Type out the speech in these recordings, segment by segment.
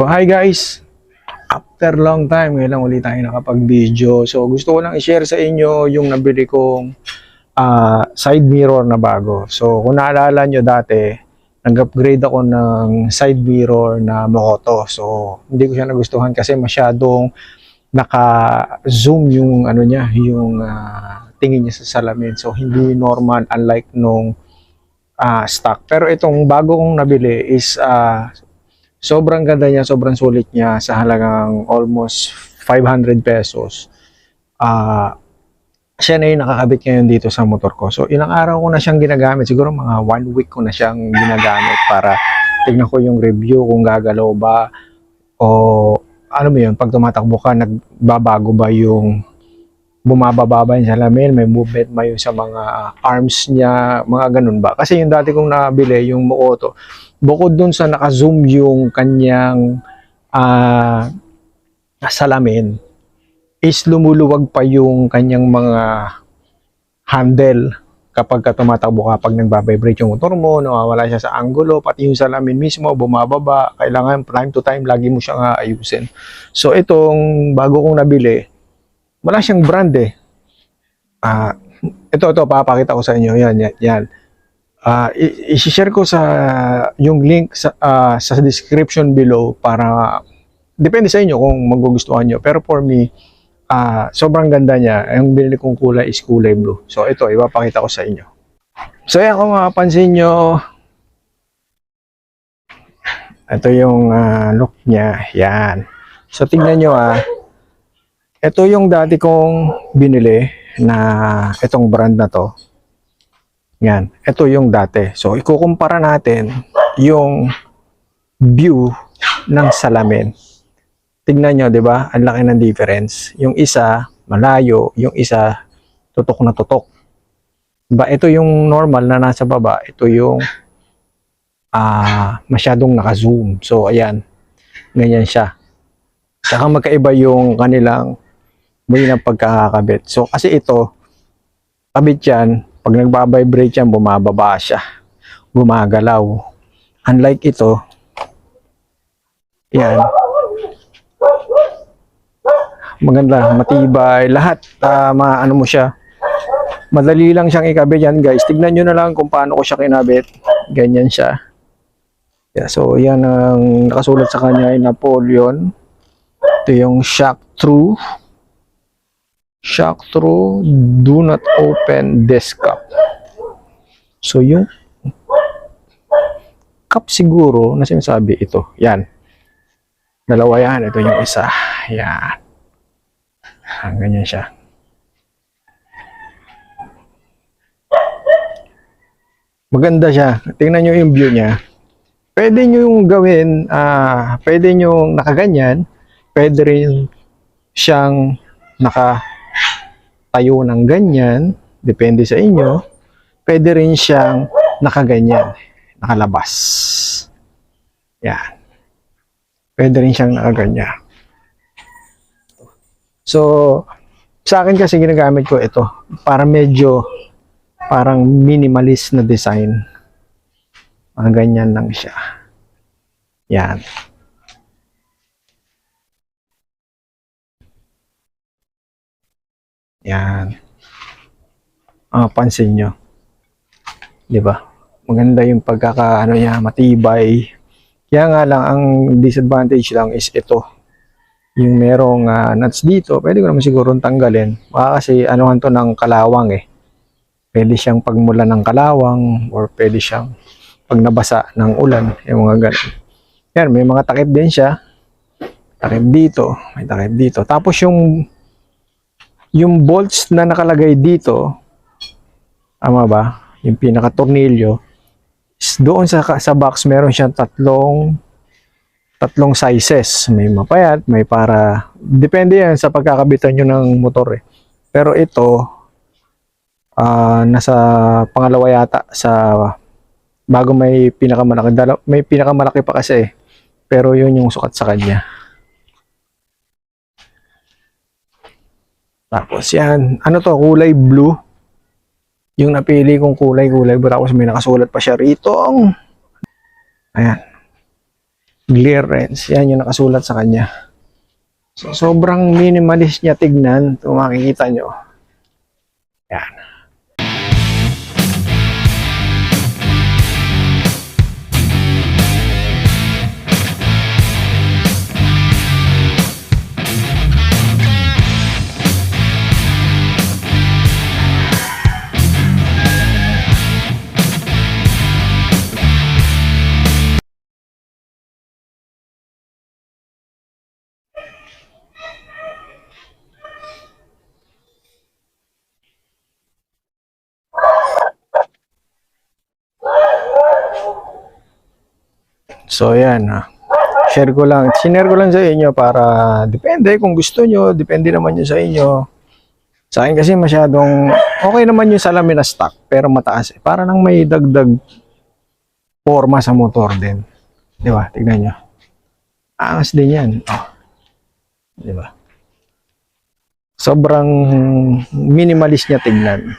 So, hi guys! After long time, ngayon lang ulit tayo nakapag-video. So, gusto ko lang i-share sa inyo yung nabili kong side mirror na bago. So, kung naalala nyo dati, nag-upgrade ako ng side mirror na Moto. So, hindi ko siya nagustuhan kasi masyadong naka-zoom yung ano niya, yung tingin niya sa salamin. So, hindi normal unlike nung stock. Pero itong bago kong nabili is sobrang ganda niya, sobrang sulit niya sa halagang almost 500 pesos. Siya na yung nakakabit ngayon dito sa motor ko. So, ilang araw ko na siyang ginagamit. Siguro mga 1 week ko na siyang ginagamit para tignan ko yung review kung gagalaw ba o ano mo yun, pag tumatakbo ka, nagbabago ba yung bumababa ba yung salamin, may movement ba yung sa mga arms niya, mga ganun ba. Kasi yung dati kong nabili, yung Moto, bukod dun sa naka-zoom yung kanyang salamin, is lumuluwag pa yung kanyang mga handle kapag tumatakbo ka, pag nagbabibrate yung motor mo, nawawala siya sa angulo, pati yung salamin mismo, bumababa, kailangan time to time, lagi mo siyang ayusin. So itong bago kong nabili, wala siyang brand eh. Ito, papakita ko sa inyo, yan. I-share ko sa yung link sa description below para depende sa inyo kung magugustuhan nyo. Pero for me, sobrang ganda niya. Yung binili kong kulay is kulay blue. So ito, ipapakita ko sa inyo. So yan, kung mapapansin nyo, ito yung look niya. Yan. So tingnan nyo ito yung dati kong binili na itong brand na to. Yan, ito yung dati. So, ikukumpara natin yung view ng salamin. Tignan nyo, di ba? Ang laki ng difference. Yung isa, malayo. Yung isa, tutok na tutok. Diba? Ito yung normal na nasa baba. Ito yung masyadong naka-zoom. So, ayan. Ganyan siya. Saka magkaiba yung kanilang way ng pagkakakabit. So, kasi ito, kabit yan, pag nagbabibrate yan, bumababa siya. Gumagalaw. Unlike ito, yan. Maganda, matibay, lahat, ano mo siya. Madali lang siyang ikabit yan, guys. Tignan nyo na lang kung paano ko siya kinabit. Ganyan siya. Yeah, so, yan ang nakasulat sa kanya ay Napoleon. Ito yung shock through, do not open this cup. So yung cup siguro na sinasabi ito, yan. Dalawa yan, ito yung isa. Yan. Ganyan siya. Maganda siya. Tingnan nyo yung view niya. Pwede nyo yung gawin, pwede nyo nakaganyan, pwede rin siyang nakatayo ng ganyan, depende sa inyo. Pwede rin siyang nakaganyan, nakalabas. Yan. Pwede rin siyang nakaganyan. So, sa akin kasi ginagamit ko ito para medyo parang minimalist na design. Ganyan lang siya. Yan. Yan. Pansin nyo. Diba? Maganda yung pagkakaano niya, matibay. Kaya nga lang, ang disadvantage lang is ito. Yung merong nuts dito, pwede ko naman siguro tanggalin. Kasi anuhan to ng kalawang eh. Pwede siyang pagmula ng kalawang or pwede siyang pag nabasa ng ulan. Yung mga ganun. Yan, may mga takip din siya. Takip dito, may takip dito. Tapos yung bolts na nakalagay dito, tama ba? Yung pinaka-tornilyo, doon sa box meron siyang tatlong sizes. May mapayat, may para, depende yan sa pagkakabitan nyo ng motor eh. Pero ito, nasa pangalawa yata sa, bago may pinakamalaki, may pinakamalaki pa kasi eh. Pero yun yung sukat sa kanya. Tapos yan, ano to, kulay blue. Yung napili kong kulay blue. Tapos may nakasulat pa siya rito. Ayan. clearance. Yan yung nakasulat sa kanya. So, sobrang minimalist niya tignan. Ito makikita nyo. Yan. So, yan. Share ko lang. Sinare ko lang sa inyo para depende kung gusto nyo. Depende naman yun sa inyo. Sa akin kasi masyadong okay naman yung salamin na stock pero mataas. Para nang may dagdag forma sa motor din. Di ba? Tignan nyo. Angas din yan. Oh. Di ba? Sobrang minimalist niya tignan.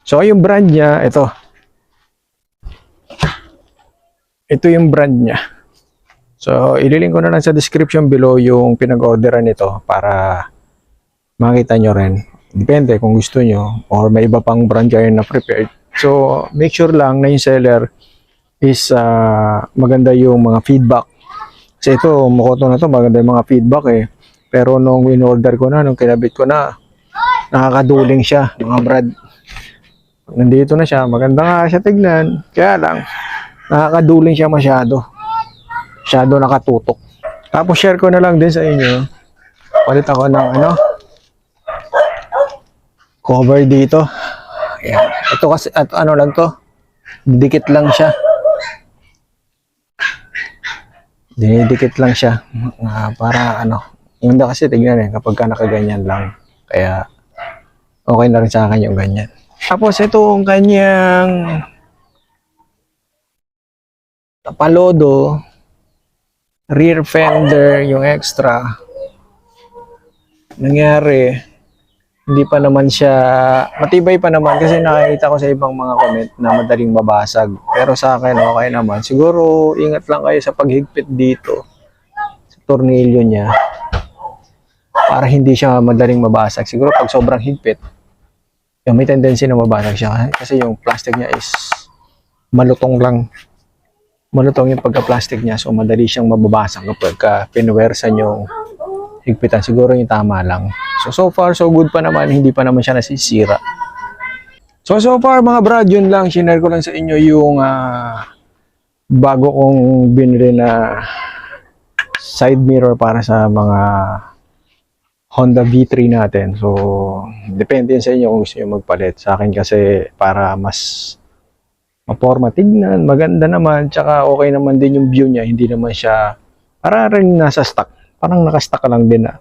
So, yung brand niya, ito. Ito yung brand niya. So, ililink ko na lang sa description below yung pinag-orderan nito para makita nyo rin. Depende kung gusto nyo or may iba pang brand kayo na prepared. So, make sure lang na yung seller is maganda yung mga feedback. Kasi ito, Mokoto na to, maganda yung mga feedback eh. Pero nung in-order ko na, nung kinabit ko na, nakakaduling siya, mga brad. Nandito na siya, maganda nga siya tignan. Kaya lang, nakakaduling siya masyado. Masyado nakatutok. Tapos share ko na lang din sa inyo. Palit ako ng cover dito. Ayan. Ito kasi, at ano lang to, dikit lang siya. Dinidikit lang siya. Para hindi kasi tignan eh, kapag ka nakaganyan lang. Kaya, okay na rin sa akin yung ganyan. Tapos itong kanyang palodo, rear fender, yung extra, nangyari, hindi pa naman siya, matibay pa naman kasi nakikita ko sa ibang mga comment na madaling mabasag. Pero sa akin, okay naman. Siguro, ingat lang kayo sa paghigpit dito, sa tornilyo niya, para hindi siya madaling mabasag. Siguro pag sobrang higpit, may tendency na mabasag siya. Kasi yung plastic niya is malutong lang. Malutong yung pagka-plastic niya, so madali siyang mababasag kapag pinuwersan yung higpitan. Siguro yung tama lang. So far, so good pa naman. Hindi pa naman siya nasisira. So far, mga brad, yun lang. Shinare ko lang sa inyo yung bago kong binili na side mirror para sa mga Honda V3 natin. So, depende yun sa inyo kung gusto nyo magpalit. Sa akin kasi para mas maporma tignan, maganda naman, tsaka okay naman din yung view niya, hindi naman siya para rin nasa stock, parang naka-stock lang din na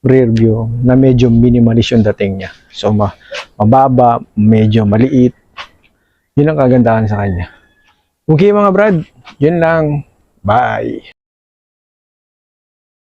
rear view na medyo minimalist yung dating niya. So mababa, medyo maliit, yun ang kagandahan sa kanya. Okay mga brad, yun lang, bye!